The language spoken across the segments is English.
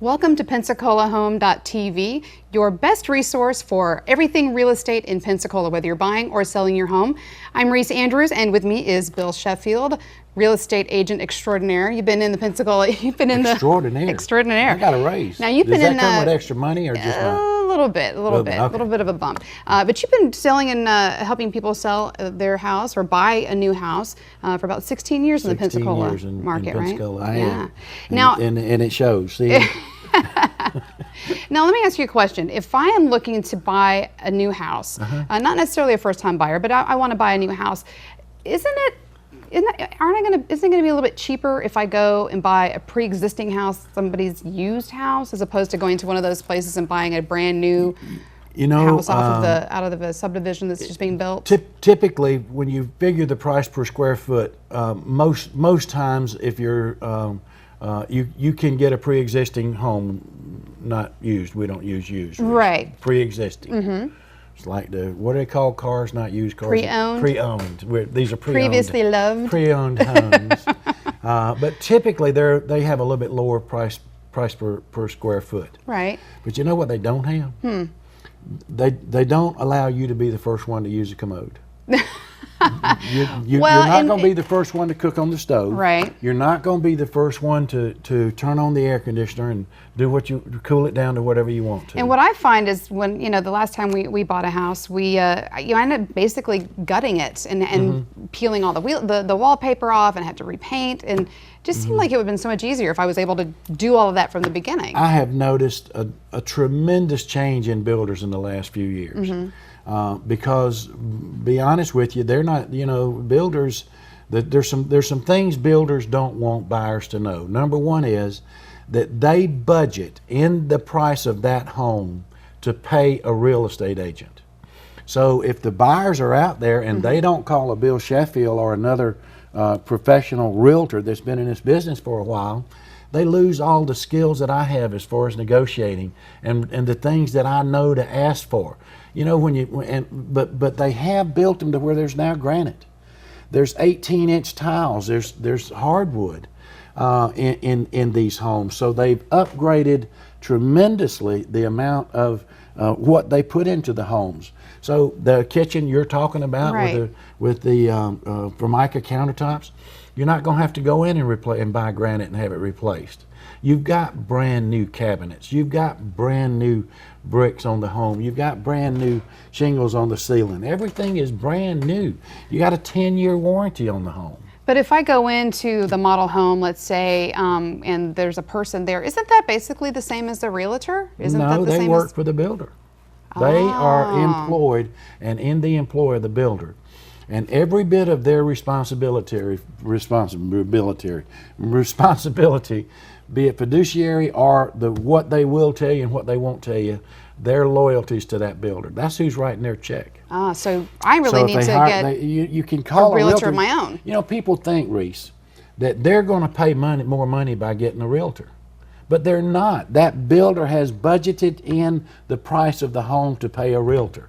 Welcome to PensacolaHome.tv, your best resource for everything real estate in Pensacola, whether you're buying or selling your home. I'm Reese Andrews, and with me is Bill Sheffield, real estate agent extraordinaire. You've been in the Pensacola, you've been in extraordinaire. The extraordinaire. I got a raise. Now you've Does been that come with extra money or just not? A little bit, Okay. a little bit of a bump. But you've been selling and helping people sell their house or buy a new house for about 16 years in the Pensacola market, in Pensacola. right? I am. Now, and it shows. See. Now let me ask you a question. If I am looking to buy a new house, not necessarily a first-time buyer, but I want to buy a new house, isn't it going to be a little bit cheaper if I go and buy a pre-existing house, somebody's used house, as opposed to going to one of those places and buying a brand new house out of the subdivision that's just being built? Typically, when you figure the price per square foot, most times if you're you can get a pre-existing home, not used. We don't use used. Right. Pre-existing. It's like what do they call cars? Not used cars. Pre-owned. Pre-owned. These are pre-owned. Previously loved. Pre-owned homes. But typically they have a little bit lower price per square foot. Right. But you know what they don't have? They don't allow you to be the first one to use a commode. You're not going to be the first one to cook on the stove. Right. You're not going to be the first one to turn on the air conditioner and do cool it down to whatever you want to. And what I find is when, the last time we bought a house, we ended up basically gutting it and peeling all the wallpaper off and had to repaint, and just seemed like it would have been so much easier if I was able to do all of that from the beginning. I have noticed a tremendous change in builders in the last few years. Because, be honest with you, they're not, builders, there's some things builders don't want buyers to know. Number one is that they budget in the price of that home to pay a real estate agent. So if the buyers are out there and they don't call a Bill Sheffield or another professional realtor that's been in this business for a while, they lose all the skills that I have as far as negotiating and the things that I know to ask for. But they have built them to where there's now granite. There's 18-inch tiles. There's hardwood in these homes. So they've upgraded tremendously the amount of what they put into the homes. So the kitchen you're talking about with the Formica countertops, you're not going to have to go in and buy granite and have it replaced. You've got brand new cabinets. You've got brand new bricks on the home. You've got brand new shingles on the ceiling. Everything is brand new. You got a 10-year warranty on the home. But if I go into the model home, let's say, and there's a person there, isn't that basically the same as the realtor? No, they work for the builder. They are employed and in the employ of the builder. And every bit of their responsibility, be it fiduciary or what they will tell you and what they won't tell you, their loyalties to that builder. That's who's writing their check. So I really need to get you can call a realtor of my own. People think, Reese, that they're going to pay more money by getting a realtor. But they're not. That builder has budgeted in the price of the home to pay a realtor.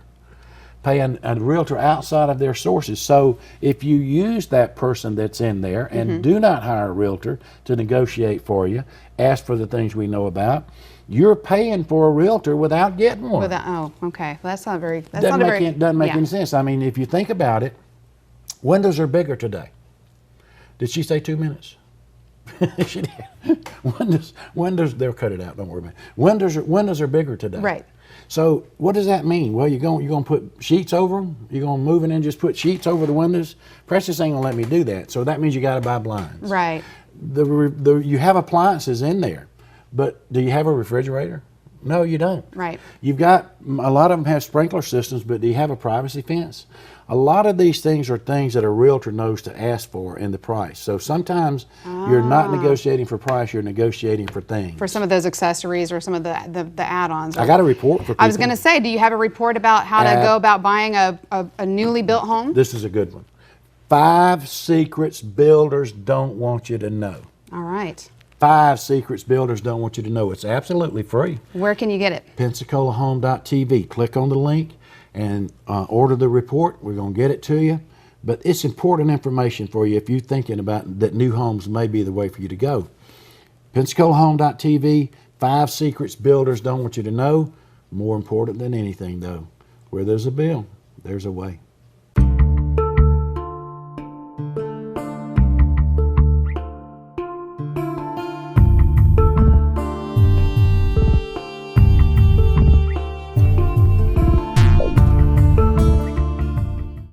Pay a realtor outside of their sources. So if you use that person that's in there and do not hire a realtor to negotiate for you, ask for the things we know about, you're paying for a realtor without getting one. Okay. Well, that's not very. Doesn't make any sense. I mean, if you think about it, windows are bigger today. Did she say 2 minutes? She did. Windows. They'll cut it out. Don't worry about it. Windows are bigger today. Right. So what does that mean? Well, you're going to put sheets over them? You're going to move in and just put sheets over the windows? Precious ain't going to let me do that. So that means you got to buy blinds. Right. You have appliances in there, but do you have a refrigerator? No, you don't. Right. You've got, a lot of them have sprinkler systems, but do you have a privacy fence? A lot of these things are things that a realtor knows to ask for in the price. So sometimes you're not negotiating for price, you're negotiating for things. For some of those accessories or some of the add-ons. I got a report for people. I was going to say, do you have a report about how to go about buying a newly built home? This is a good one. 5 secrets builders don't want you to know. All right. 5 secrets builders don't want you to know. It's absolutely free. Where can you get it? PensacolaHome.tv. Click on the link and order the report. We're going to get it to you. But it's important information for you if you're thinking about that new homes may be the way for you to go. PensacolaHome.tv, 5 secrets builders don't want you to know. More important than anything, though, where there's a bill, there's a way.